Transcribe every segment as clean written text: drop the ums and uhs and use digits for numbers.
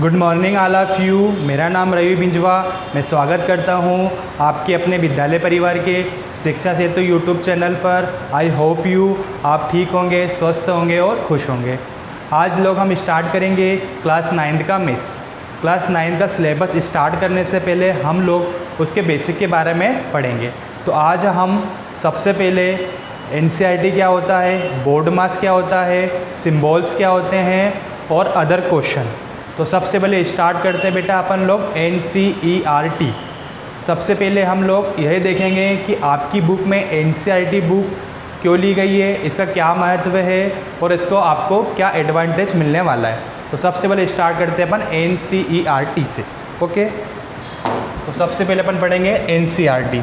Good morning all of you. मेरा नाम रवि बिंजवा। मैं स्वागत करता हूँ आपके अपने विद्यालय परिवार के शिक्षा सेतु यूट्यूब चैनल पर। आई होप यू आप ठीक होंगे, स्वस्थ होंगे और खुश होंगे। आज लोग हम स्टार्ट करेंगे क्लास 9 का मिस। क्लास 9 का सिलेबस स्टार्ट करने से पहले हम लोग उसके बेसिक के बारे में पढ़ेंगे। तो आज हम सबसे पहले NCERT क्या होता है, बोर्ड मास क्या होता है, सिम्बॉल्स क्या होते हैं और अदर क्वेश्चन। तो सबसे पहले स्टार्ट करते हैं बेटा अपन लोग NCERT। सबसे पहले हम लोग यही देखेंगे कि आपकी बुक में NCERT बुक क्यों ली गई है, इसका क्या महत्व है और इसको आपको क्या एडवांटेज मिलने वाला है। तो सबसे पहले स्टार्ट करते हैं अपन NCERT से। ओके, तो सबसे पहले अपन पढ़ेंगे NCERT।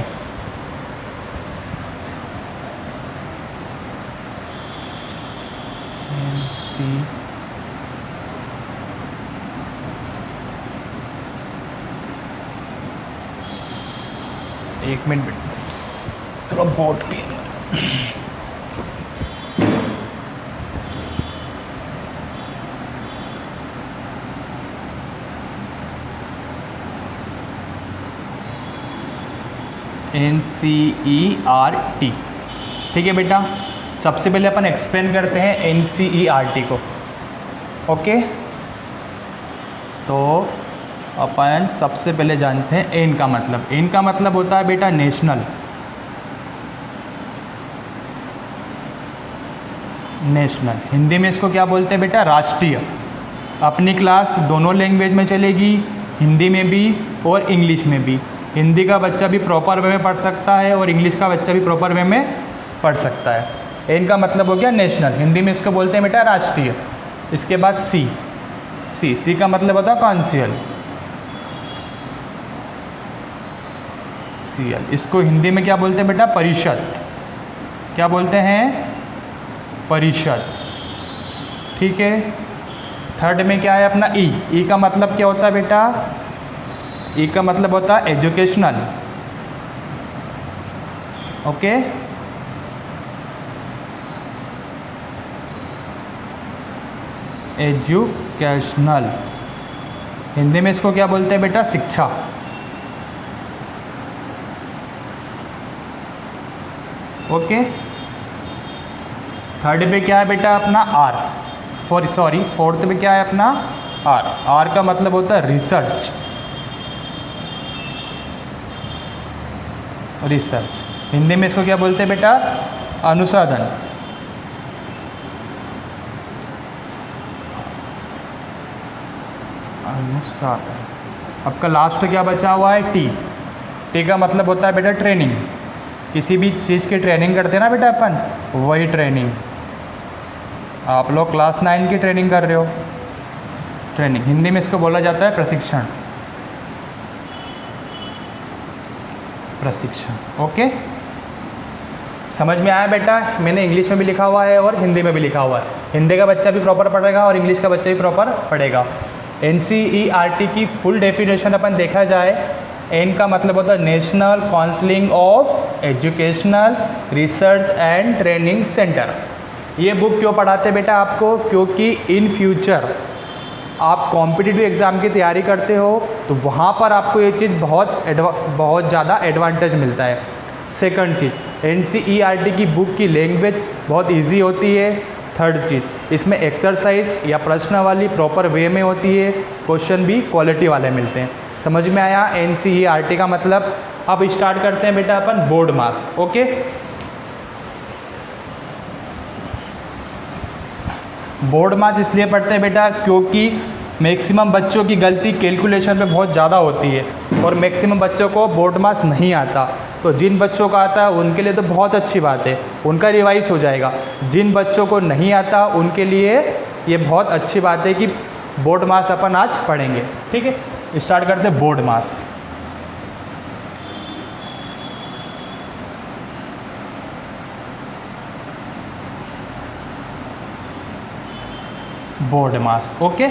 एक मिनट थोड़ा बोर्ड की NCERT। ठीक है बेटा, सबसे पहले अपन एक्सप्लेन करते हैं NCERT को। ओके, तो अपन सबसे पहले जानते हैं एन का मतलब। एन का मतलब होता है बेटा नेशनल। नेशनल हिंदी में इसको क्या बोलते हैं बेटा, राष्ट्रीय। अपनी क्लास दोनों लैंग्वेज में चलेगी, हिंदी में भी और इंग्लिश में भी। हिंदी का बच्चा भी प्रॉपर वे में पढ़ सकता है और इंग्लिश का बच्चा भी प्रॉपर वे में पढ़ सकता है। एन का मतलब हो गया नेशनल, हिंदी में इसको बोलते हैं बेटा राष्ट्रीय। इसके बाद सी का मतलब होता है काउंसिल। इसको हिंदी में क्या बोलते हैं बेटा, परिषद। क्या बोलते हैं, परिषद। ठीक है। थर्ड में क्या है अपना ई का मतलब क्या होता है बेटा, ई का मतलब होता है एजुकेशनल। ओके, एजुकेशनल हिंदी में इसको क्या बोलते हैं बेटा, शिक्षा। ओके, थर्ड पे क्या है बेटा अपना आर, फोर्थ पे क्या है अपना आर का मतलब होता है रिसर्च। हिंदी में इसको क्या बोलते हैं बेटा, अनुसंधान। आपका लास्ट क्या बचा हुआ है, टी का मतलब होता है बेटा ट्रेनिंग। किसी भी चीज़ की ट्रेनिंग करते हैं ना बेटा अपन, वही ट्रेनिंग। आप लोग क्लास 9 की ट्रेनिंग कर रहे हो, ट्रेनिंग। हिंदी में इसको बोला जाता है प्रशिक्षण। ओके, समझ में आया बेटा। मैंने इंग्लिश में भी लिखा हुआ है और हिंदी में भी लिखा हुआ है। हिंदी का बच्चा भी प्रॉपर पढ़ेगा और इंग्लिश का बच्चा भी प्रॉपर पढ़ेगा। NCERT की फुल डेफिनेशन अपन देखा जाए, एन का मतलब होता है national council of educational research and training centre. ये बुक क्यों पढ़ाते बेटा आपको, क्योंकि इन फ्यूचर आप कॉम्पिटिटिव एग्ज़ाम की तैयारी करते हो तो वहाँ पर आपको ये चीज़ बहुत ज़्यादा एडवांटेज मिलता है। सेकंड चीज़, NCERT की बुक की लैंग्वेज बहुत इजी होती है। थर्ड चीज़, इसमें एक्सरसाइज या प्रश्न वाली प्रॉपर वे में होती है, क्वेश्चन भी क्वालिटी वाले मिलते हैं। समझ में आया NCERT का मतलब। अब स्टार्ट करते हैं बेटा अपन बोर्ड मास। ओके, बोर्ड मास इसलिए पढ़ते हैं बेटा क्योंकि मैक्सिमम बच्चों की गलती कैलकुलेशन में बहुत ज़्यादा होती है और मैक्सिमम बच्चों को बोर्ड मास नहीं आता। तो जिन बच्चों को आता है उनके लिए तो बहुत अच्छी बात है, उनका रिवाइज हो जाएगा। जिन बच्चों को नहीं आता उनके लिए ये बहुत अच्छी बात है कि बोर्ड मास अपन आज पढ़ेंगे। ठीक है, स्टार्ट करते हैं बोर्ड मास। बोर्ड मास। ओके,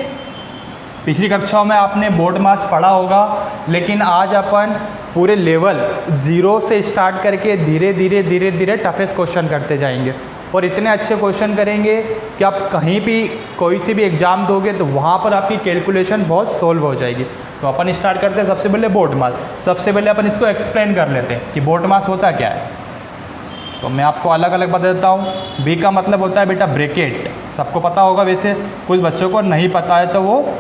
पिछली कक्षाओं में आपने बोर्ड मास पढ़ा होगा, लेकिन आज अपन पूरे लेवल 0 से स्टार्ट करके धीरे धीरे टफेस्ट क्वेश्चन करते जाएंगे। और इतने अच्छे क्वेश्चन करेंगे कि आप कहीं भी कोई सी भी एग्ज़ाम दोगे तो वहाँ पर आपकी कैलकुलेशन बहुत सोल्व हो जाएगी। तो अपन स्टार्ट करते हैं सबसे पहले बोर्ड मास। सबसे पहले अपन इसको एक्सप्लेन कर लेते हैं कि बोर्ड मास होता क्या है। तो मैं आपको अलग अलग बता देता हूँ। बी का मतलब होता है बेटा ब्रैकेट, सबको पता होगा, वैसे कुछ बच्चों को नहीं पता है तो वो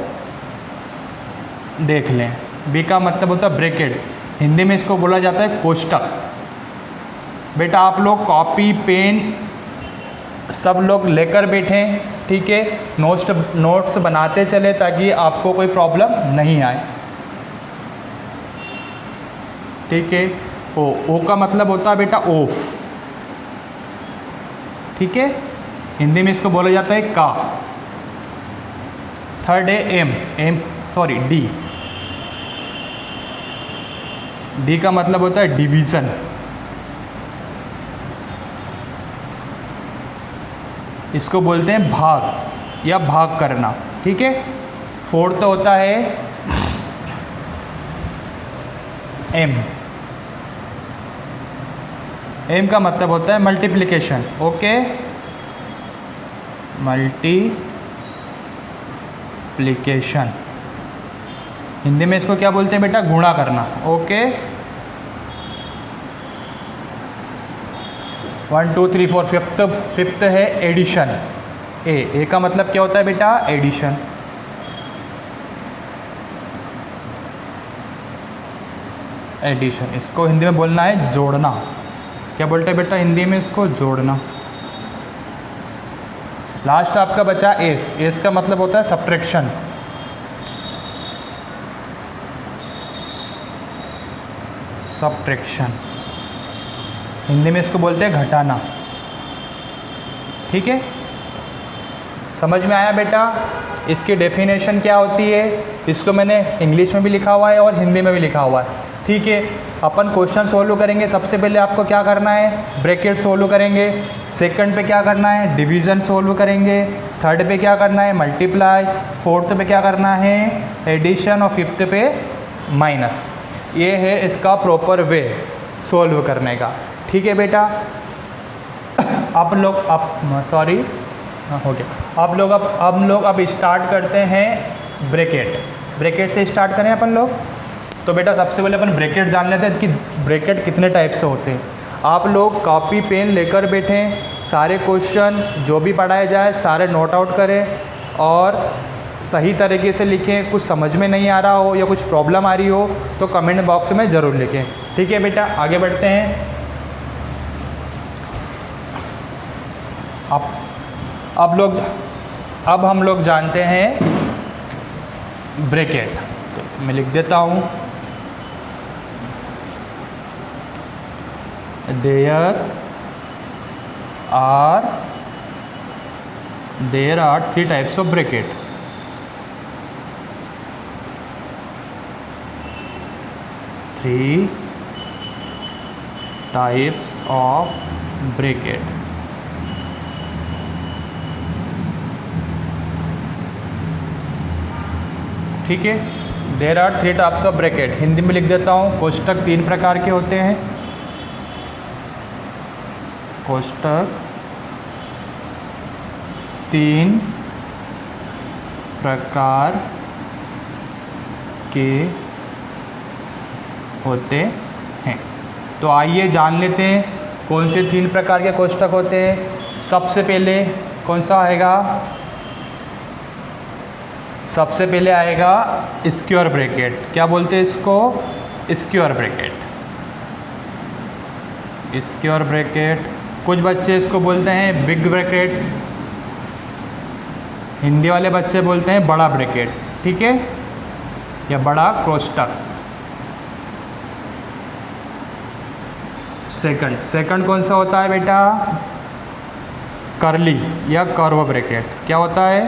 देख लें। बी का मतलब होता है ब्रैकेट, हिंदी में इसको बोला जाता है कोष्टक। बेटा आप लोग कॉपी पेन सब लोग लेकर बैठें, ठीक है, नोट्स बनाते चले ताकि आपको कोई प्रॉब्लम नहीं आए, ठीक है। ओ का मतलब होता है बेटा ऑफ, ठीक है, हिंदी में इसको बोला जाता है का। थर्ड है डी का मतलब होता है डिवीज़न, इसको बोलते हैं भाग या भाग करना, ठीक है। फोर्थ होता है एम का मतलब होता है मल्टीप्लिकेशन, ओके, मल्टीप्लिकेशन, हिंदी में इसको क्या बोलते हैं बेटा, गुणा करना, ओके। 1 2 3 4 फिफ्थ है एडिशन। ए का मतलब क्या होता है बेटा, एडिशन। एडिशन इसको हिंदी में बोलना है जोड़ना। क्या बोलते हैं बेटा हिंदी में इसको, जोड़ना। लास्ट आपका बचा एस का मतलब होता है सब्ट्रैक्शन। सब्ट्रैक्शन हिंदी में इसको बोलते हैं घटाना, ठीक है। समझ में आया बेटा। इसकी डेफिनेशन क्या होती है, इसको मैंने इंग्लिश में भी लिखा हुआ है और हिंदी में भी लिखा हुआ है, ठीक है। अपन क्वेश्चन सोल्व करेंगे। सबसे पहले आपको क्या करना है, ब्रैकेट सोल्व करेंगे। सेकंड पे क्या करना है, डिवीज़न सोल्व करेंगे। थर्ड पे क्या करना है, मल्टीप्लाई। फोर्थ पे क्या करना है, एडिशन। और फिफ्थ पे माइनस। ये है इसका प्रॉपर वे सोल्व करने का, ठीक है बेटा। आप लोग हो गया। हम लोग अब स्टार्ट करते हैं ब्रैकेट से स्टार्ट करें अपन लोग। तो बेटा सबसे पहले अपन ब्रैकेट जान लेते हैं कि ब्रैकेट कितने टाइप से होते हैं। आप लोग कॉपी पेन लेकर बैठें, सारे क्वेश्चन जो भी पढ़ाया जाए सारे नोट आउट करें और सही तरीके से लिखें। कुछ समझ में नहीं आ रहा हो या कुछ प्रॉब्लम आ रही हो तो कमेंट बॉक्स में ज़रूर लिखें, ठीक है बेटा। आगे बढ़ते हैं। अब हम लोग जानते हैं ब्रैकेट। तो मैं लिख देता हूँ, there are 3 types of bracket. Three types of bracket. ठीक है, there are 3 types of bracket. Hindi में लिख देता हूँ, कोष्टक 3 प्रकार के होते हैं। कोष्टक 3 प्रकार के होते हैं। तो आइए जान लेते हैं कौन से 3 प्रकार के कोष्टक होते हैं। सबसे पहले कौन सा आएगा, सबसे पहले आएगा स्क्वायर ब्रैकेट। क्या बोलते हैं इसको, स्क्वायर ब्रैकेट। स्क्वायर ब्रैकेट, कुछ बच्चे इसको बोलते हैं बिग ब्रैकेट, हिंदी वाले बच्चे बोलते हैं बड़ा ब्रैकेट, ठीक है, या बड़ा कोष्टक। सेकंड कौन सा होता है बेटा, कर्ली या कर्व ब्रैकेट। क्या होता है,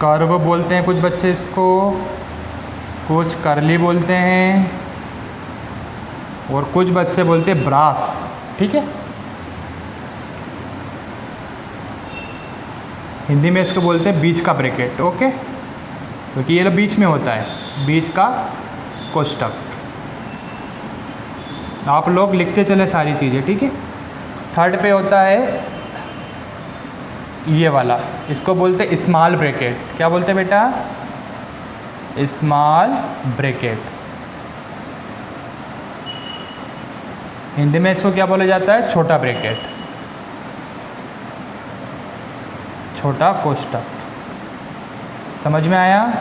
कर्व बोलते हैं कुछ बच्चे इसको, कुछ कर्ली बोलते हैं और कुछ बच्चे बोलते हैं ब्रास, ठीक है। हिंदी में इसको बोलते हैं बीच का ब्रैकेट, ओके, क्योंकि ये बीच में होता है, बीच का कोष्टक। आप लोग लिखते चले सारी चीज़ें, ठीक है। थर्ड पे होता है ये वाला, इसको बोलते हैं स्मॉल ब्रैकेट। क्या बोलते हैं बेटा? Small bracket. हिंदी में इसको क्या बोला जाता है? छोटा ब्रैकेट, छोटा कोष्ठक। समझ में आया?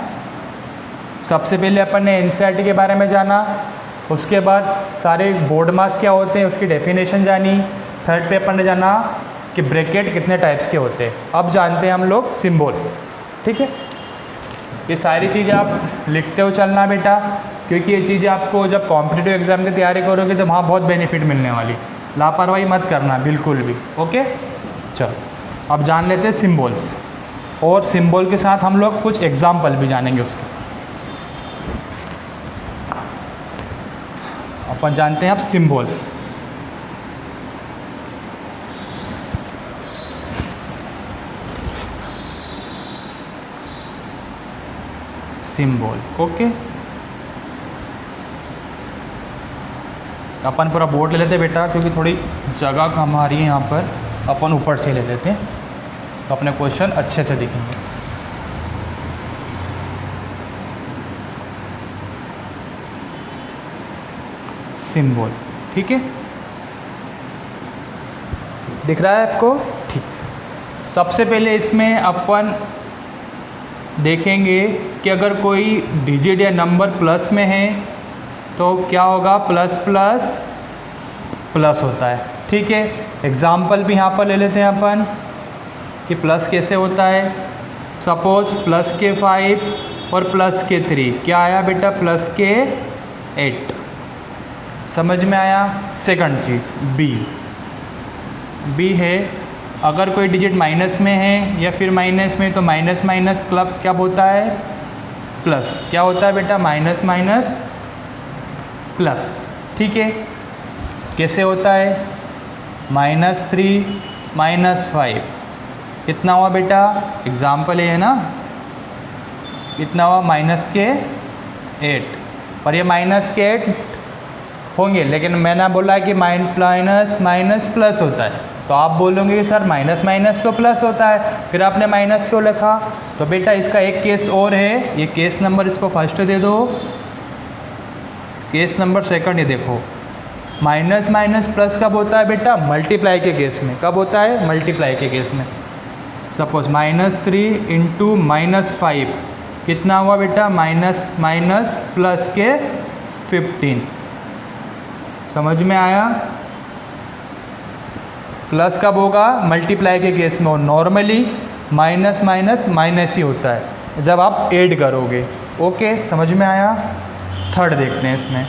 सबसे पहले अपन ने एनसीईआरटी के बारे में जाना, उसके बाद सारे बोर्ड मार्क्स क्या होते हैं उसकी डेफिनेशन जानी, थर्ड पे अपन ने जाना कि ब्रैकेट कितने टाइप्स के होते हैं। अब जानते हैं हम लोग सिंबल। ठीक है, ये सारी चीज़ें आप लिखते हो चलना बेटा, क्योंकि ये चीज़ें आपको जब कॉम्पिटिटिव एग्जाम की तैयारी करोगे तो वहाँ बहुत बेनिफिट मिलने वाली। लापरवाही मत करना बिल्कुल भी। ओके, चलो अब जान लेते हैं सिम्बल्स, और सिंबल के साथ हम लोग कुछ एग्जाम्पल भी जानेंगे उसके। अपन जानते हैं अब सिंबल। सिंबल ओके, अपन पूरा बोर्ड ले लेते हैं बेटा, क्योंकि थोड़ी जगह हमारी है यहाँ पर। अपन ऊपर से ले लेते हैं तो अपने क्वेश्चन अच्छे से दिखेंगे। सिंबल, ठीक है, दिख रहा है आपको? ठीक। सबसे पहले इसमें अपन देखेंगे कि अगर कोई डिजिट या नंबर प्लस में है तो क्या होगा? प्लस प्लस प्लस होता है। ठीक है, एग्जाम्पल भी यहाँ पर ले लेते हैं अपन कि प्लस कैसे होता है। सपोज प्लस के 5 और प्लस के 3, क्या आया बेटा? प्लस के 8। समझ में आया? सेकंड चीज़ बी है, अगर कोई डिजिट माइनस में है या फिर माइनस में, तो माइनस माइनस क्लब क्या होता है? प्लस। क्या होता है बेटा? Minus minus plus. ठीक है, कैसे होता है? -3 -5 कितना हुआ बेटा? एग्जाम्पल ये है ना, कितना हुआ? माइनस के 8। और ये माइनस के 8 होंगे, लेकिन मैंने बोला है कि माइनस माइनस प्लस होता है, तो आप बोलोगे कि सर माइनस माइनस तो प्लस होता है, फिर आपने माइनस क्यों लिखा? तो बेटा इसका एक केस और है, ये केस नंबर इसको फर्स्ट दे दो, केस नंबर सेकंड ये देखो। माइनस माइनस प्लस कब होता है बेटा? मल्टीप्लाई के केस में। कब होता है? मल्टीप्लाई के केस में। सपोज -3 इंटू -5 कितना हुआ बेटा? माइनस माइनस प्लस के 15। समझ में आया? प्लस कब होगा? मल्टीप्लाई के केस में। और नॉर्मली माइनस माइनस माइनस ही होता है जब आप ऐड करोगे। ओके, समझ में आया? थर्ड देखते हैं इसमें।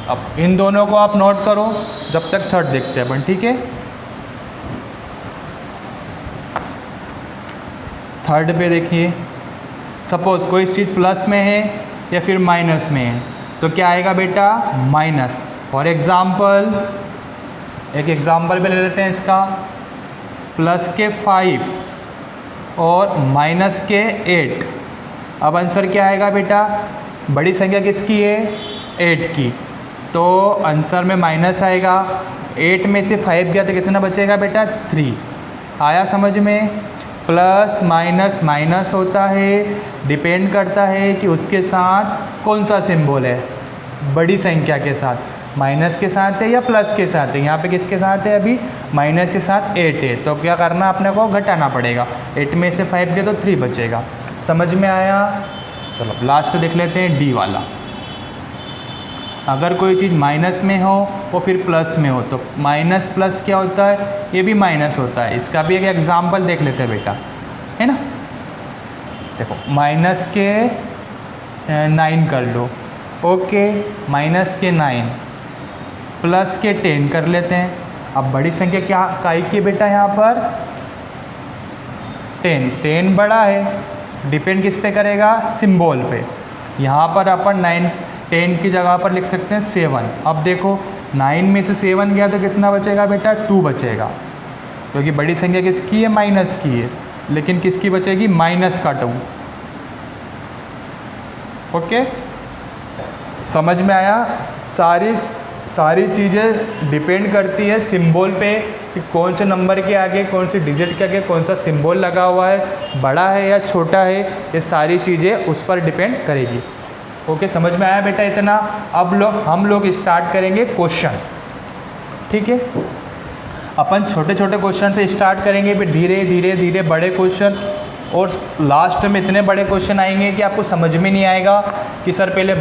अब इन दोनों को आप नोट करो जब तक थर्ड देखते हैं अपन। ठीक है, थर्ड पे देखिए, सपोज कोई चीज़ प्लस में है या फिर माइनस में है, तो क्या आएगा बेटा? माइनस। फॉर एग्ज़ाम्पल, एक एग्ज़ाम्पल पे ले लेते हैं इसका, प्लस के 5 और माइनस के 8। अब आंसर क्या आएगा बेटा? बड़ी संख्या किसकी है? 8 की, तो आंसर में माइनस आएगा। 8 में से 5 गया तो कितना बचेगा बेटा? 3। आया समझ में? प्लस माइनस माइनस होता है, डिपेंड करता है कि उसके साथ कौन सा सिंबल है। बड़ी संख्या के साथ माइनस के साथ है या प्लस के साथ है? यहाँ पे किसके साथ है? अभी माइनस के साथ 8 है, तो क्या करना अपने को? घटाना पड़ेगा। 8 में से 5 गया तो 3 बचेगा। समझ में आया? चलो लास्ट देख लेते हैं, डी वाला। अगर कोई चीज़ माइनस में हो वो फिर प्लस में हो, तो माइनस प्लस क्या होता है? ये भी माइनस होता है। इसका भी एक एग्जाम्पल देख लेते हैं बेटा, है ना। देखो माइनस के 9 कर लो, ओके, माइनस के 9 प्लस के 10 कर लेते हैं। अब बड़ी संख्या क्या काई की बेटा? यहाँ पर 10 बड़ा है, डिपेंड किस पे करेगा? सिंबल पे। यहाँ पर अपन 10 की जगह पर लिख सकते हैं 7। अब देखो 9 में से 7 गया तो कितना बचेगा बेटा? 2 बचेगा, क्योंकि बड़ी संख्या किसकी है? माइनस की है, लेकिन किसकी बचेगी? माइनस का 2। ओके, समझ में आया? सारी चीज़ें डिपेंड करती है सिंबल पे कि कौन से नंबर के आगे, कौन से डिजिट के आगे कौन सा सिंबल लगा हुआ है, बड़ा है या छोटा है, ये सारी चीज़ें उस पर डिपेंड करेगी। ओके, समझ में आया बेटा इतना। अब हम लोग स्टार्ट करेंगे क्वेश्चन। ठीक है, अपन छोटे छोटे क्वेश्चन से स्टार्ट करेंगे, फिर धीरे धीरे धीरे बड़े क्वेश्चन, और लास्ट में इतने बड़े क्वेश्चन आएंगे कि आपको समझ में नहीं आएगा कि सर पहले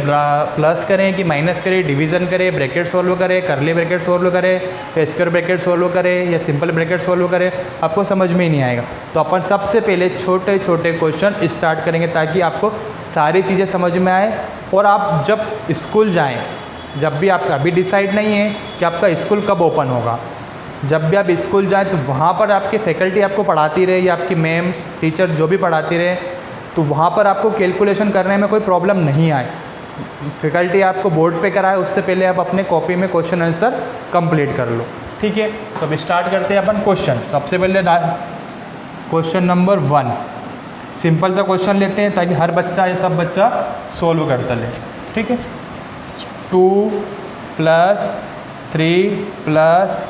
प्लस करें कि माइनस करें, डिवीज़न करें, ब्रैकेट सॉल्व करें, करली ब्रैकेट सॉल्व करें, या स्क्वायर ब्रैकेट सॉल्व करें, या सिंपल ब्रैकेट सॉल्व करें, आपको समझ में ही नहीं आएगा। तो अपन सबसे पहले छोटे छोटे क्वेश्चन स्टार्ट करेंगे ताकि आपको सारी चीज़ें समझ में आए। और आप जब स्कूल जाएँ, जब भी आपका अभी डिसाइड नहीं है कि आपका स्कूल कब ओपन होगा, जब भी आप स्कूल जाएँ तो वहाँ पर आपकी फैकल्टी आपको पढ़ाती रहे या आपकी मैम टीचर जो भी पढ़ाती रहे, तो वहाँ पर आपको कैलकुलेशन करने में कोई प्रॉब्लम नहीं आए। फैकल्टी आपको बोर्ड पे कराए उससे पहले आप अपने कॉपी में क्वेश्चन आंसर कंप्लीट कर लो। ठीक है, तो अब स्टार्ट करते हैं अपन क्वेश्चन। सबसे पहले क्वेश्चन नंबर 1, सिंपल सा क्वेश्चन लेते हैं ताकि हर बच्चा या सब बच्चा सोल्व करता ले। ठीक है, 2 + 3 +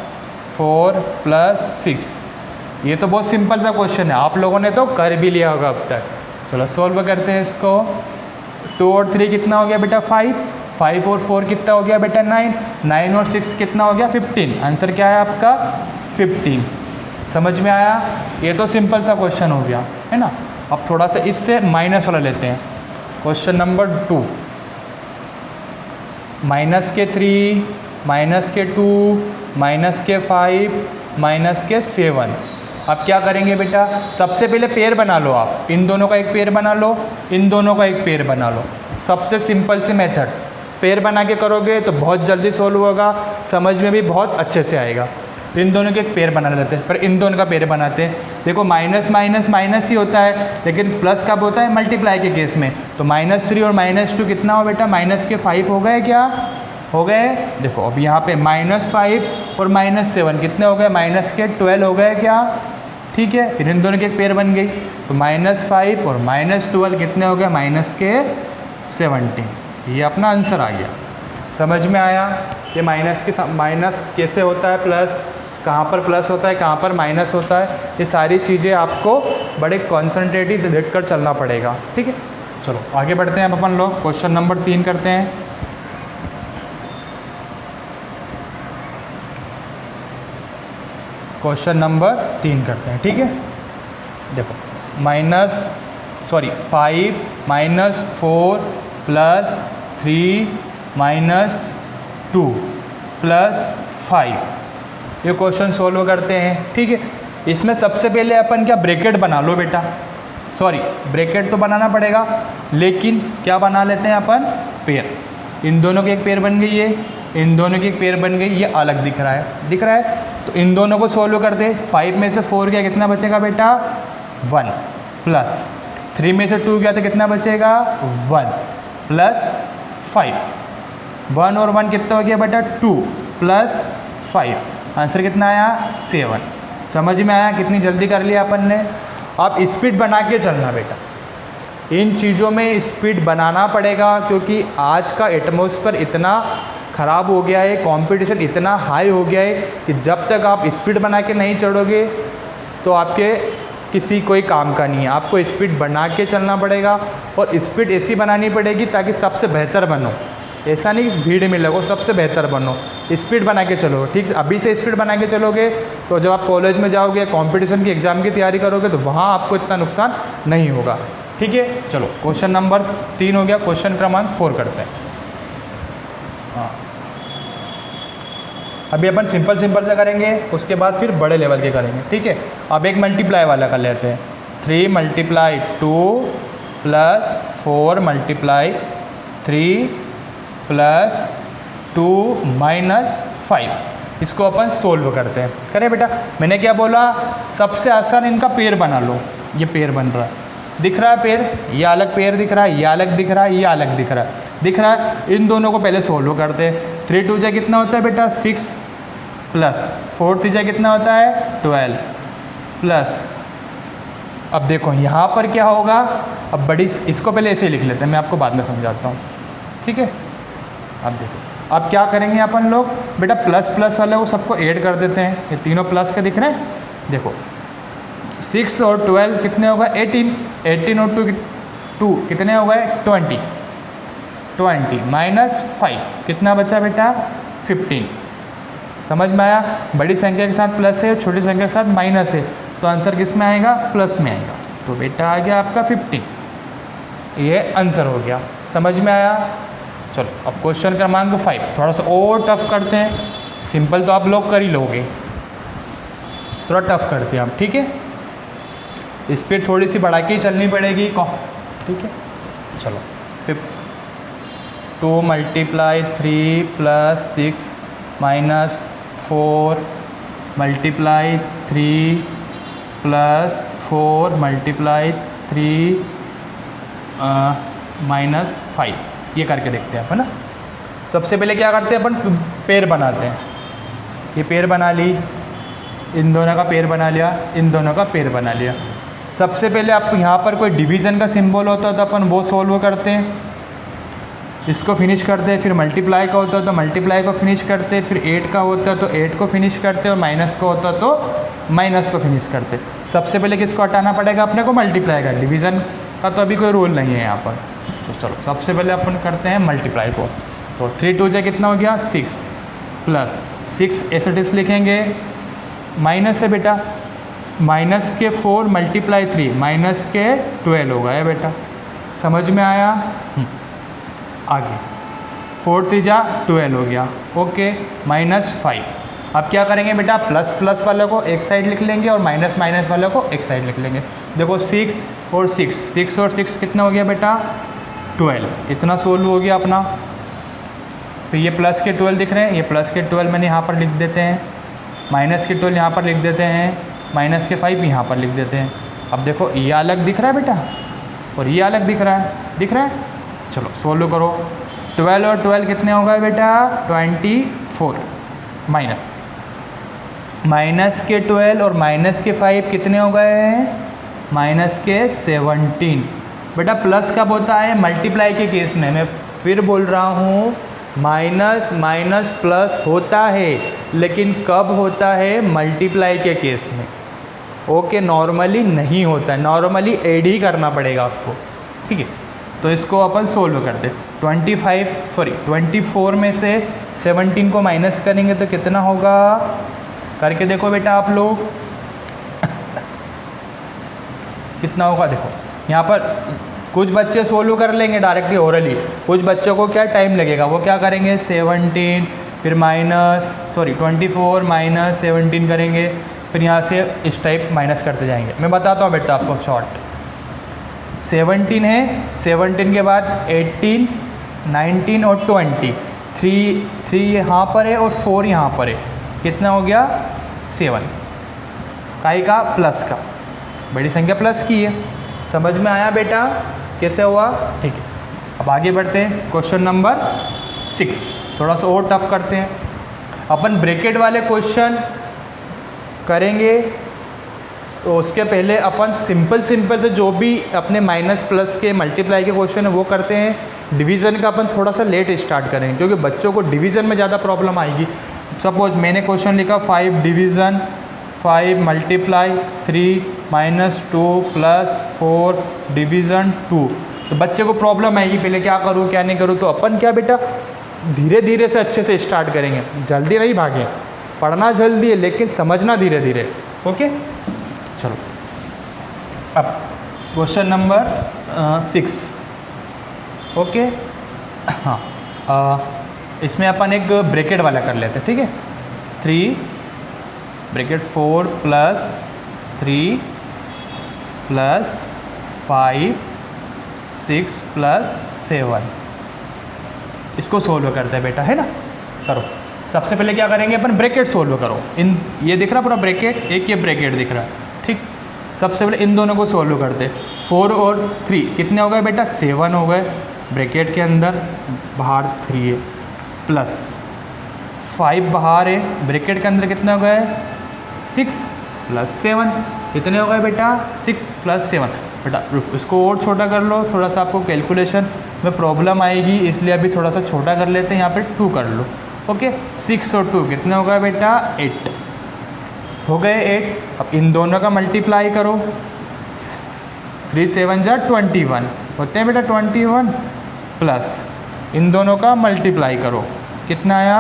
4 + 6, ये तो बहुत सिंपल सा क्वेश्चन है, आप लोगों ने तो कर भी लिया होगा अब तक। चलो सॉल्व करते हैं इसको। 2 और 3 कितना हो गया बेटा 5, 5 और 4 कितना हो गया बेटा 9, 9 और 6 कितना हो गया 15। आंसर क्या है आपका 15। समझ में आया, ये तो सिंपल सा क्वेश्चन हो गया है ना। अब थोड़ा सा इससे माइनस वाला लेते हैं। Question number 2, -3, -2, -5, -7। अब क्या करेंगे बेटा, सबसे पहले पेयर बना लो आप, इन दोनों का एक पेयर बना लो, इन दोनों का एक पेयर बना लो। सबसे सिंपल से मेथड, पेयर बना के करोगे तो बहुत जल्दी सोल्व होगा, समझ में भी बहुत अच्छे से आएगा। इन दोनों के एक पेयर बना लेते हैं, पर इन दोनों का पेयर बनाते हैं। देखो माइनस माइनस माइनस ही होता है, लेकिन प्लस कब होता है, मल्टीप्लाई के केस में। तो -3 और -2 कितना हो बेटा, -5 हो गए क्या, हो गए। देखो अब यहाँ पे -5 और -7 कितने हो गए, -12 हो गए क्या। ठीक है, फिर इन दोनों की एक पेयर बन गई, तो -5 और -12 कितने हो गए, -17। ये अपना आंसर आ गया। समझ में आया कि माइनस कैसे होता है, प्लस कहाँ पर प्लस होता है, कहाँ पर माइनस होता है, ये सारी चीज़ें आपको बड़े कॉन्सनट्रेटिव देख कर चलना पड़ेगा। ठीक है, चलो आगे बढ़ते हैं अब अपन लोग क्वेश्चन नंबर 3 करते हैं। क्वेश्चन नंबर 3 करते हैं। ठीक है, देखो 5 - 4 + 3 - 2 + 5, ये क्वेश्चन सोल्व करते हैं। ठीक है, इसमें सबसे पहले अपन क्या ब्रैकेट बना लो बेटा, सॉरी ब्रैकेट तो बनाना पड़ेगा, लेकिन क्या बना लेते हैं अपन, पेयर। इन दोनों की एक पेयर बन गई है, इन दोनों की एक पेयर बन गई, ये अलग दिख रहा है, तो इन दोनों को सोल्व करते हैं। 5 में से 4 गया, कितना बचेगा बेटा 1, प्लस 3 में से 2 गया तो कितना बचेगा 1, प्लस 5, 1 और 1 कितना हो गया बेटा 2 + 5, आंसर कितना आया 7। समझ में आया, कितनी जल्दी कर लिया अपन ने। आप स्पीड बना के चलना बेटा, इन चीज़ों में स्पीड बनाना पड़ेगा, क्योंकि आज का एटमॉस्फेयर इतना ख़राब हो गया है, कंपटीशन इतना हाई हो गया है कि जब तक आप स्पीड बना के नहीं चढ़ोगे तो आपके किसी कोई काम का नहीं है। आपको स्पीड बना के चलना पड़ेगा, और स्पीड ऐसी बनानी पड़ेगी ताकि सबसे बेहतर बनो। ऐसा नहीं कि भीड़ में लगो, सबसे बेहतर बनो, स्पीड बना के चलो। ठीक से अभी से स्पीड बना के चलोगे तो जब आप कॉलेज में जाओगे, कंपटीशन की एग्ज़ाम की तैयारी करोगे, तो वहाँ आपको इतना नुकसान नहीं होगा। ठीक है, चलो क्वेश्चन नंबर 3 हो गया। क्वेश्चन क्रमांक 4 करते हैं। हाँ, अभी अपन सिंपल से करेंगे, उसके बाद फिर बड़े लेवल के करेंगे। ठीक है, अब एक मल्टीप्लाई वाला कर लेते हैं। 3 × 2 + 4 × 3 + 2 - 5, इसको अपन सोल्व करते हैं। करें बेटा, मैंने क्या बोला, सबसे आसान इनका पेयर बना लो। ये पेयर बन रहा है, दिख रहा है पेयर, ये अलग पेयर दिख रहा है, ये अलग दिख रहा है, ये अलग दिख रहा है। इन दोनों को पहले सोल्व करते हैं। 3 × 2 कितना होता है बेटा 6, प्लस 4 × 3 कितना होता है 12, प्लस अब देखो यहाँ पर क्या होगा, अब बड़ी इसको पहले ऐसे ही लिख लेते हैं, मैं आपको बाद में समझाता हूँ। ठीक है, अब देखो अब क्या करेंगे अपन लोग बेटा, प्लस प्लस वाले को सबको ऐड कर देते हैं। ये तीनों प्लस के दिख रहे हैं, देखो 6 और 12 कितने हो गए 18, 18 और 2 कितने हो गए 20, 20 माइनस 5 कितना बचा बेटा 15। समझ में आया? बड़ी संख्या के साथ प्लस है, छोटी संख्या के साथ माइनस है, तो आंसर किस में आएगा? प्लस में आएगा। तो बेटा आ गया आपका 15, ये आंसर हो गया। समझ में आया? चलो अब क्वेश्चन क्रमांक 5 थोड़ा सा और टफ करते हैं। सिंपल तो आप लोग कर ही लोगे, थोड़ा टफ करते हैं आप, ठीक है? स्पीड थोड़ी सी बढ़ा के ही चलनी पड़ेगी, ठीक है? चलो 2 × 3 + 6 - 4 × 3 + 4 × 3 -5, ये करके देखते हैं अपन ना। सबसे पहले क्या करते हैं अपन, पेड़ बनाते हैं। ये पेड़ बना ली, इन दोनों का पेड़ बना लिया, इन दोनों का पेड़ बना लिया। सबसे पहले आप यहाँ पर कोई डिवीज़न का सिंबल होता है तो अपन वो सोल्व करते हैं, इसको फिनिश करते हैं। फिर मल्टीप्लाई का होता है तो मल्टीप्लाई को फिनिश करते हैं। फिर 8 का होता है तो 8 को फिनिश करते हैं, और माइनस का होता है तो माइनस को फिनिश करते हैं। सबसे पहले किसको हटाना पड़ेगा अपने को? मल्टीप्लाई का। डिवीज़न का तो अभी कोई रूल नहीं है यहाँ पर। तो चलो सबसे पहले अपन करते हैं मल्टीप्लाई को। तो 3 × 2 कितना हो गया 6 + 6 ऐसे डिस लिखेंगे, माइनस है बेटा, माइनस के 4 × 3 माइनस के 12 हो गया बेटा। समझ में आया? आगे 4 × 3 = 12 हो गया, ओके, -5। अब क्या करेंगे बेटा, प्लस प्लस वाले को एक साइड लिख लेंगे और माइनस माइनस वाले को एक साइड लिख लेंगे। देखो 6 और 6 कितना हो गया बेटा 12, इतना सोल्व हो गया अपना। तो ये प्लस के 12 दिख रहे हैं, ये प्लस के 12 मैंने यहाँ पर लिख देते हैं, माइनस के 12 यहाँ पर लिख देते हैं, माइनस के 5 यहाँ पर लिख देते हैं। अब देखो ये अलग दिख रहा है बेटा और ये अलग दिख रहा है, चलो सोल्व करो। 12 और 12 कितने हो गए बेटा 24, माइनस के 12 और माइनस के 5 कितने हो गए माइनस के 17। बेटा प्लस कब होता है? मल्टीप्लाई के केस में। मैं फिर बोल रहा हूँ, माइनस माइनस प्लस होता है, लेकिन कब होता है? मल्टीप्लाई के केस में, ओके। नॉर्मली नहीं होता है, नॉर्मली ऐड ही करना पड़ेगा आपको, ठीक है। तो इसको अपन सोल्व करते। 24 में से 17 को माइनस करेंगे तो कितना होगा? करके देखो बेटा आप लोग कितना होगा। देखो यहाँ पर कुछ बच्चे सोल्व कर लेंगे डायरेक्टली ओरली, कुछ बच्चों को क्या टाइम लगेगा, वो क्या करेंगे 17 फिर 24 माइनस 17 करेंगे, फिर यहाँ से इस टाइप माइनस करते जाएंगे। मैं बताता हूँ बेटा आपको शॉर्ट। 17 है, 17 के बाद 18, 19 और 20, 3 यहाँ पर है और 4 यहाँ पर है, कितना हो गया 7। काई का? प्लस का, बड़ी संख्या प्लस की है। समझ में आया बेटा कैसे हुआ? ठीक है। अब आगे बढ़ते हैं, क्वेश्चन नंबर 6 थोड़ा सा और टफ करते हैं। अपन ब्रैकेट वाले क्वेश्चन करेंगे, तो उसके पहले अपन सिंपल से जो भी अपने माइनस प्लस के मल्टीप्लाई के क्वेश्चन है वो करते हैं। डिवीज़न का अपन थोड़ा सा लेट स्टार्ट करेंगे, क्योंकि बच्चों को डिवीज़न में ज़्यादा प्रॉब्लम आएगी। सपोज मैंने क्वेश्चन लिखा 5 डिवीज़न 5 × 3 -2 + 4 डिवीज़न 2, तो बच्चे को प्रॉब्लम आएगी पहले क्या करूँ क्या नहीं करूँ। तो अपन क्या बेटा धीरे धीरे से अच्छे से स्टार्ट करेंगे, जल्दी नहीं भागें। पढ़ना जल्दी है लेकिन समझना धीरे धीरे, ओके। चलो अब क्वेश्चन नंबर 6, ओके। हाँ, इसमें अपन एक ब्रैकेट वाला कर लेते हैं, ठीक है। 3 ब्रैकेट 4 + 3 + 5 6 + 7, इसको सोल्व करते हैं बेटा, है ना। करो, सबसे पहले क्या करेंगे अपन ब्रैकेट सोल्व करो। इन ये दिख रहा पूरा ब्रैकेट, एक ये ब्रैकेट दिख रहा है, ठीक। सबसे पहले इन दोनों को सोल्व करते। 4 और 3 कितने हो गए बेटा 7 हो गए, ब्रैकेट के अंदर बाहर 3 है, प्लस 5 बाहर है, ब्रैकेट के अंदर कितने हो गए 6 + 7, कितने हो गए बेटा 6 + 7। बेटा रुको, इसको और छोटा कर लो, थोड़ा सा आपको कैलकुलेशन में प्रॉब्लम आएगी, इसलिए अभी थोड़ा सा छोटा कर लेते हैं। यहाँ पे 2 कर लो। ओके, 6 और 2 कितने हो गए बेटा? 8 हो गए 8। अब इन दोनों का मल्टीप्लाई करो, 3 7 जा 21 होते हैं बेटा 21, प्लस इन दोनों का मल्टीप्लाई करो, कितना आया?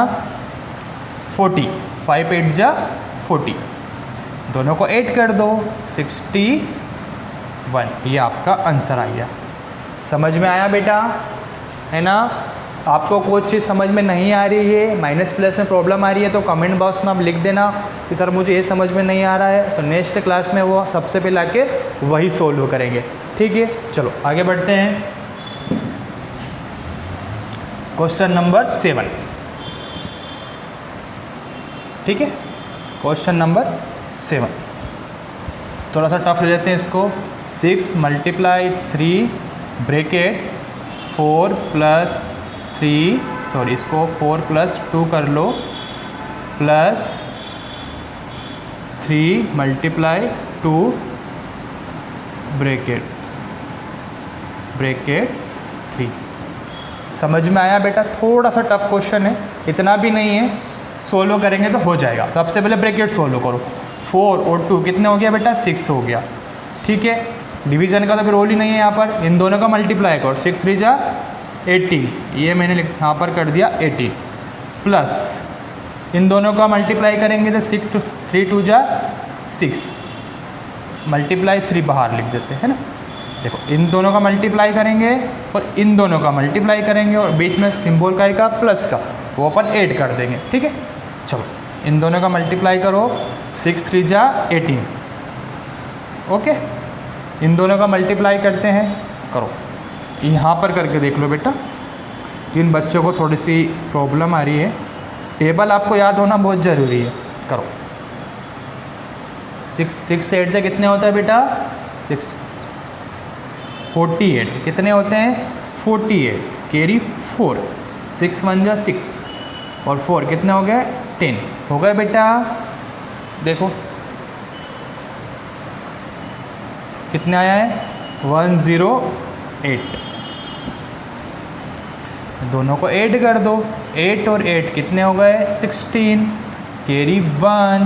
40, 5 8 जा 40, दोनों को 8 कर दो, 61। ये आपका आंसर आ गया। समझ में आया बेटा? है ना? आपको कोई चीज़ समझ में नहीं आ रही है, माइनस प्लस में प्रॉब्लम आ रही है, तो कमेंट बॉक्स में आप लिख देना कि सर मुझे ये समझ में नहीं आ रहा है, तो नेक्स्ट क्लास में वो सबसे पहले आके वही सोल्व करेंगे। ठीक है, चलो आगे बढ़ते हैं। Question number 7। ठीक है, क्वेश्चन नंबर 7 थोड़ा सा टफ ले लेते हैं इसको। 6 × 3 ब्रैकेट 4 + 3 सॉरी इसको 4 + 2 कर लो, प्लस 3 × 2 ब्रैकेट 3। समझ में आया बेटा? थोड़ा सा टफ क्वेश्चन है, इतना भी नहीं है, सोल्व करेंगे तो हो जाएगा। सबसे पहले ब्रैकेट सोल्व करो, 4 और 2 कितने हो गया बेटा? 6 हो गया। ठीक है, डिवीज़न का तो फिर रोल ही नहीं है यहाँ पर, इन दोनों का मल्टीप्लाई करो, 6 3 जा 18, ये मैंने यहाँ पर कर दिया 18, प्लस इन दोनों का मल्टीप्लाई करेंगे तो 6 3 2 जा 6, मल्टीप्लाई 3 बाहर लिख देते हैं ना। देखो इन दोनों का मल्टीप्लाई करेंगे और इन दोनों का मल्टीप्लाई करेंगे, और बीच में सिंबल का का प्लस का वो अपन ऐड कर देंगे। ठीक है, चलो इन दोनों का मल्टीप्लाई करो, 6 3 जा 18। ओके, इन दोनों का मल्टीप्लाई करते हैं, करो यहाँ पर करके देख लो बेटा। जिन बच्चों को थोड़ी सी प्रॉब्लम आ रही है, टेबल आपको याद होना बहुत ज़रूरी है। करो 6 8 से कितने होता है बेटा? 6 48 कितने होते हैं? 48 कैरी 4, 6 1 जा 6 और 4 कितने हो गए? 10 हो गए बेटा। देखो कितने आया है? 108। दोनों को ऐड कर दो, 8 और 8 कितने हो गए? 16 कैरी 1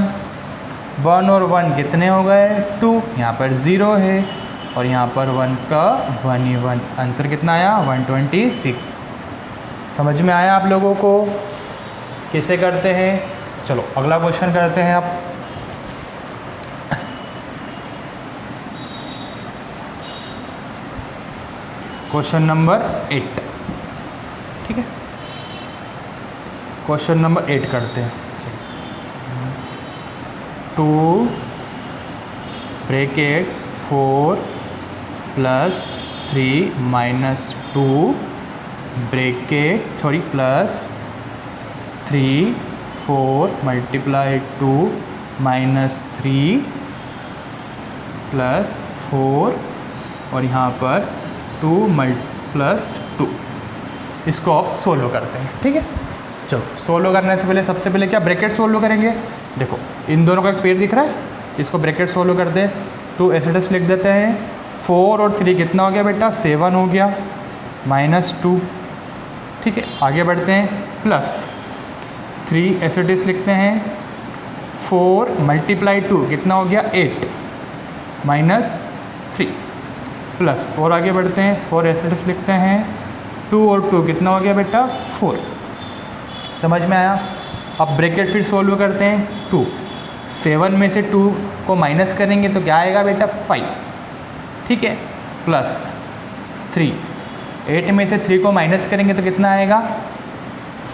और 1 कितने हो गए? 2, यहाँ पर 0 है और यहाँ पर 1 का 1 ही 1, आंसर कितना आया? 126। समझ में आया आप लोगों को कैसे करते हैं? चलो अगला क्वेश्चन करते हैं आप। Question number 8। ठीक है, क्वेश्चन नंबर 8 करते हैं। 2 ब्रैकेट 4 + 3 - 2 ब्रैकेट प्लस 3 4 × 2 - 3 + 4 और यहाँ पर 2 + 2। इसको आप सोल्व करते हैं। ठीक है, चलो सोल्व करने से पहले सबसे पहले क्या ब्रैकेट सोल्व करेंगे। देखो इन दोनों का एक पेड़ दिख रहा है, इसको ब्रैकेट सोल्व कर दे, 2 एसिडस लिख देते हैं। 4 और 3 कितना हो गया बेटा? 7 हो गया, -2। ठीक है, आगे बढ़ते हैं, प्लस 3 एसिडस लिखते हैं। 4 × 2 कितना हो गया? 8 -3 प्लस, और आगे बढ़ते हैं, 4 एसिडस लिखते हैं। 2 और 2 कितना हो गया बेटा? 4। समझ में आया? अब ब्रैकेट फिर सोल्व करते हैं। 2 7 में से 2 को माइनस करेंगे तो क्या आएगा बेटा? 5। ठीक है, प्लस 3 8 में से 3 को माइनस करेंगे तो कितना आएगा?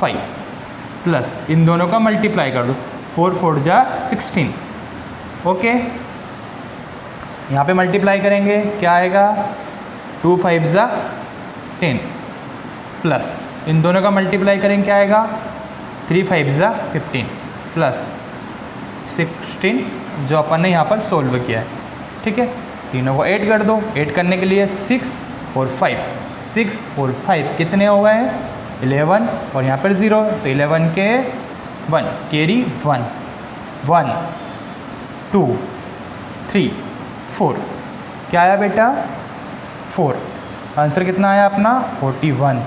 5, प्लस इन दोनों का मल्टीप्लाई कर दो, 4 4 जा 16। ओके, यहाँ पे मल्टीप्लाई करेंगे, क्या आएगा? 2 5 जा 10, प्लस इन दोनों का मल्टीप्लाई करेंगे, क्या आएगा? 3 5 जा 15 प्लस 16 जो अपन ने यहाँ पर सोल्व किया है। ठीक है, तीनों को ऐड कर दो, ऐड करने के लिए 6 और 5, 6 और 5 कितने हो गए? 11 और यहाँ पर 0, तो 11 के 1 कैरी 1 1 2 3 4 क्या आया बेटा 4। आंसर कितना आया अपना 41।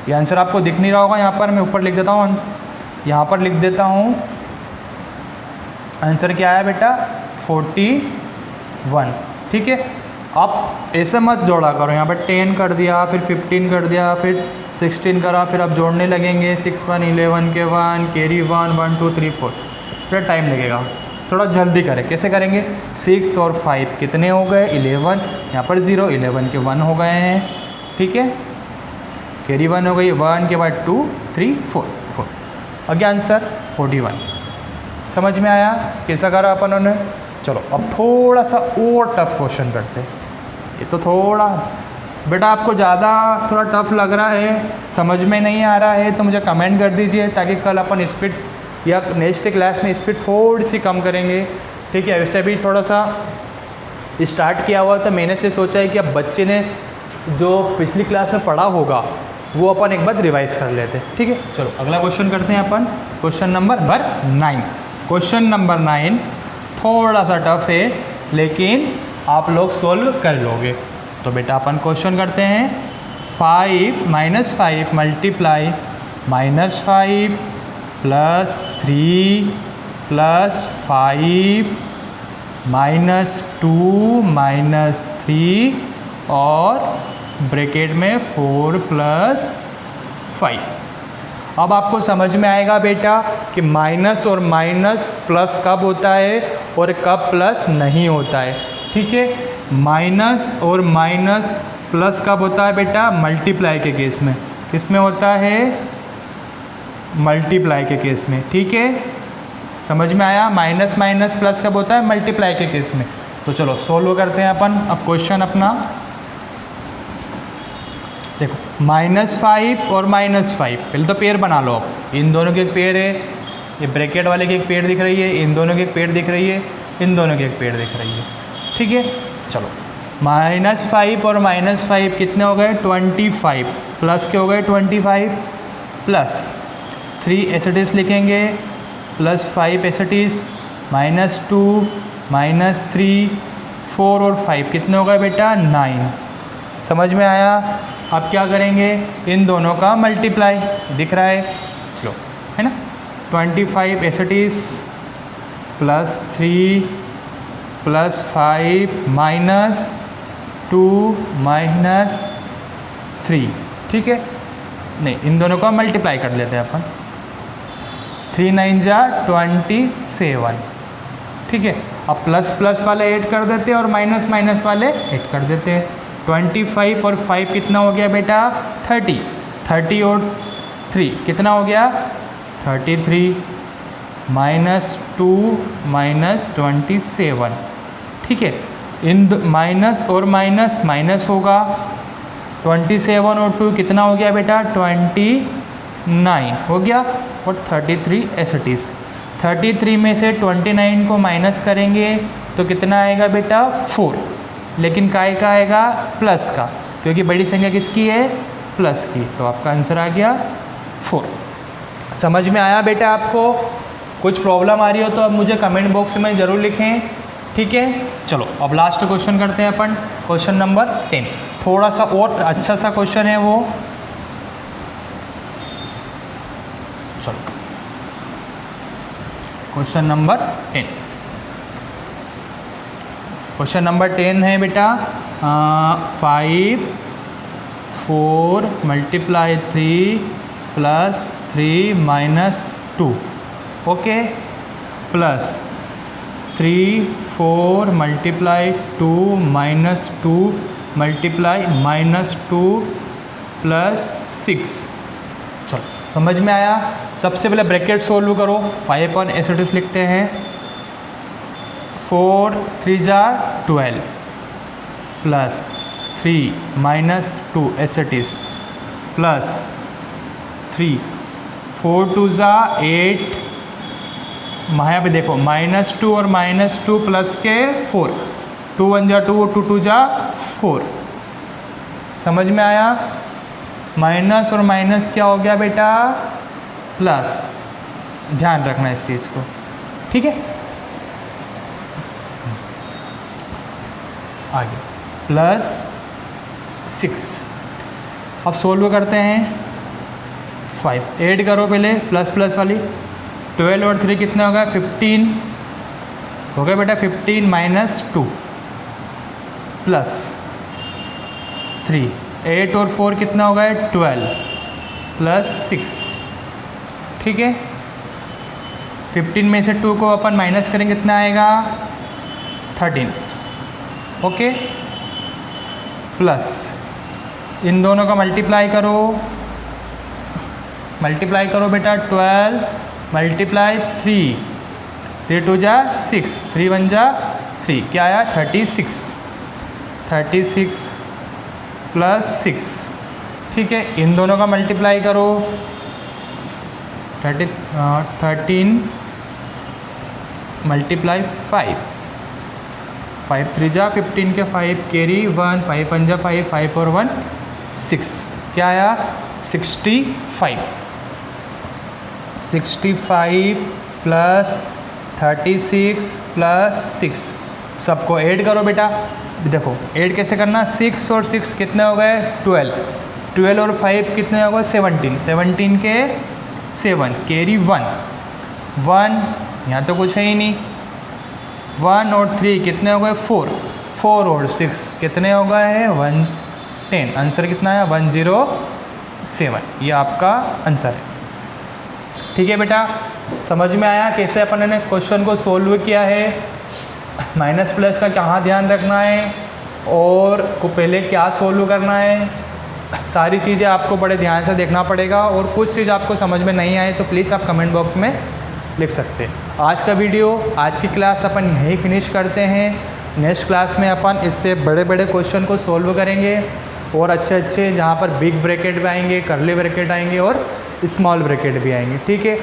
ये आंसर आपको दिख नहीं रहा होगा, यहाँ पर मैं ऊपर लिख देता हूँ, यहाँ पर लिख देता हूँ। आंसर क्या आया बेटा 41। ठीक है, आप ऐसे मत जोड़ा करो, यहाँ पर 10 कर दिया, फिर 15 कर दिया, फिर 16 करा, फिर आप जोड़ने लगेंगे 6 1 11 के 1 कैरी 1 1 2 3 4, थोड़ा टाइम लगेगा। थोड़ा जल्दी करें, कैसे करेंगे 6 और 5 कितने हो गए 11, यहाँ पर 0 11 के 1 हो गए हैं। ठीक है, कैरी 1 हो गई, 1 के बाद 2 3 4 4, आगे आंसर 41। समझ में आया कैसा करा अपन ने। चलो अब थोड़ा सा और टफ क्वेश्चन करते हैं। ये तो थोड़ा बेटा आपको ज़्यादा थोड़ा टफ लग रहा है, समझ में नहीं आ रहा है तो मुझे कमेंट कर दीजिए, ताकि कल अपन स्पीड या नेक्स्ट क्लास में स्पीड थोड़ी सी कम करेंगे। ठीक है, वैसे भी थोड़ा सा स्टार्ट किया हुआ था, मैंने से सोचा है कि अब बच्चे ने जो पिछली क्लास में पढ़ा होगा वो अपन एक बार रिवाइज कर लेते हैं। ठीक है, चलो अगला क्वेश्चन करते हैं अपन, क्वेश्चन नंबर 9। क्वेश्चन नंबर 9 थोड़ा सा टफ है, लेकिन आप लोग सोल्व कर लोगे। तो बेटा अपन क्वेश्चन करते हैं, 5 -5 मल्टीप्लाई -5 +3 +5 -2 -3 और ब्रैकेट में 4 + 5। अब आपको समझ में आएगा बेटा कि माइनस और माइनस प्लस कब होता है और कब प्लस नहीं होता है। ठीक है, माइनस और माइनस प्लस कब होता है बेटा मल्टीप्लाई के केस में, किसमें होता है मल्टीप्लाई के केस में। ठीक है, समझ में आया, माइनस माइनस प्लस कब होता है मल्टीप्लाई के केस में। तो चलो सोल्व करते हैं अपन अब क्वेश्चन अपना। देखो -5 और -5, पहले तो पेयर बना लो। अब इन दोनों की एक पेयर है, ये ब्रैकेट वाले की एक पेयर दिख रही है, इन दोनों की एक पेयर दिख रही है, इन दोनों की एक पेयर दिख रही है। ठीक है, चलो -5 और -5 कितने हो गए 25, प्लस के हो गए 25 +3 एसिटिस लिखेंगे +5 एसिटिस -2 -3 4 और 5 कितने हो गए बेटा 9। समझ में आया। अब क्या करेंगे, इन दोनों का मल्टीप्लाई दिख रहा है, चलो है ना, 25 एसिटिस +3 +5 -2 -3। ठीक है, नहीं इन दोनों का मल्टीप्लाई कर लेते हैं अपन, 3 9 जा 27। ठीक है, अब प्लस प्लस वाले ऐड कर देते हैं और माइनस माइनस वाले ऐड कर देते हैं। 25 और 5 कितना हो गया बेटा 30, 30 और 3 कितना हो गया 33 -2 -27। ठीक है, इन माइनस और माइनस माइनस होगा, 27 और 2 कितना हो गया बेटा 29 हो गया, और 33 एसिटिस। 33 में से 29 को माइनस करेंगे तो कितना आएगा बेटा 4, लेकिन काय का आएगा प्लस का, क्योंकि बड़ी संख्या किसकी है प्लस की, तो आपका आंसर आ गया 4। समझ में आया बेटा आपको। कुछ प्रॉब्लम आ रही हो तो अब मुझे कमेंट बॉक्स में ज़रूर लिखें। ठीक है, चलो अब लास्ट क्वेश्चन करते हैं अपन, क्वेश्चन नंबर 10। थोड़ा सा और अच्छा सा क्वेश्चन है वो। चलो क्वेश्चन नंबर 10, क्वेश्चन नंबर 10 है बेटा 5 4 × 3 +3 -2 ओके, प्लस 3 4 × 2 -2 × -2 +6। चलो समझ में आया। सबसे पहले ब्रैकेट सोल्व करो, 5 अपन एसिटिस लिखते हैं, 4 3 जा 12 +3 -2 एसिटिस +3 4 2 जा 8, यहाँ पे देखो -2 और -2 प्लस के 4, 2 1 जा 2 2 2 जा 4। समझ में आया। माइनस और माइनस क्या हो गया बेटा प्लस, ध्यान रखना इस चीज़ को। ठीक है, आगे +6। अब सोल्व करते हैं 5 ऐड करो पहले प्लस प्लस वाली 12 और 3 कितना होगा 15 हो गया बेटा 15 - 2 प्लस 3 8 और 4 कितना होगा 12 प्लस 6 ठीक है। 15 में से 2 को अपन माइनस करेंगे कितना आएगा 13 ओके प्लस इन दोनों का मल्टीप्लाई करो बेटा 12 × 3 3 2 जा 6 3 1 जा 3 क्या आया 36 प्लस 6 ठीक है। इन दोनों का मल्टीप्लाई करो 13 × 5 3 जा 15 के 5 कैरी 1 5 1 जा 5 5 और 1 6 क्या आया 65 प्लस 36 प्लस 6 सबको ऐड करो बेटा। देखो ऐड कैसे करना 6 और 6 कितने हो गए 12 और 5 कितने हो गए 17 के 7 कैरी 1 यहाँ तो कुछ है ही नहीं 1 और 3 कितने हो गए 4 और 6 कितने हो गए हैं 110 आंसर कितना है 107 ये आपका आंसर है ठीक है बेटा। समझ में आया कैसे अपन ने क्वेश्चन को सोल्व किया है माइनस प्लस का कहाँ ध्यान रखना है और को पहले क्या सोल्व करना है सारी चीज़ें आपको बड़े ध्यान से देखना पड़ेगा और कुछ चीज़ आपको समझ में नहीं आए तो प्लीज़ आप कमेंट बॉक्स में लिख सकते हैं। आज का वीडियो आज की क्लास अपन यहीं फिनिश करते हैं। नेक्स्ट क्लास में अपन इससे बड़े बड़े क्वेश्चन को सोल्व करेंगे और अच्छे जहाँ पर बिग ब्रैकेट भी आएंगे कर्ली ब्रैकेट आएंगे और स्मॉल ब्रैकेट भी आएंगे ठीक है।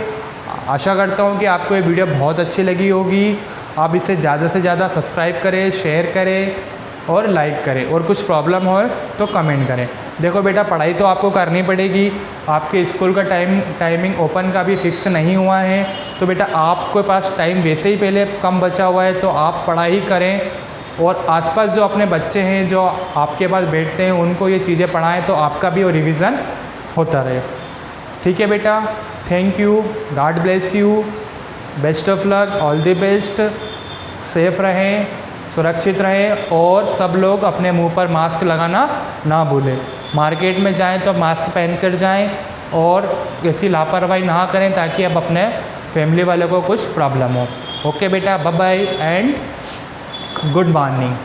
आशा करता हूँ कि आपको ये वीडियो बहुत अच्छी लगी होगी। आप इसे ज़्यादा से ज़्यादा सब्सक्राइब करें शेयर करें और लाइक करें और कुछ प्रॉब्लम हो तो कमेंट करें। देखो बेटा पढ़ाई तो आपको करनी पड़ेगी। आपके स्कूल का टाइमिंग ओपन का भी फिक्स नहीं हुआ है तो बेटा आपके पास टाइम वैसे ही पहले कम बचा हुआ है तो आप पढ़ाई करें और आसपास जो अपने बच्चे हैं जो आपके पास बैठते हैं उनको ये चीज़ें पढ़ाएं तो आपका भी वो रिवीज़न होता रहे ठीक है बेटा। Thank you God bless you best of luck all the best. Safe रहें सुरक्षित रहें और सब लोग अपने मुंह पर मास्क लगाना ना भूलें। मार्केट में जाएं तो मास्क पहन कर जाएं और ऐसी लापरवाही ना करें ताकि अब अपने फैमिली वालों को कुछ प्रॉब्लम हो। ओके बेटा bye bye and good morning.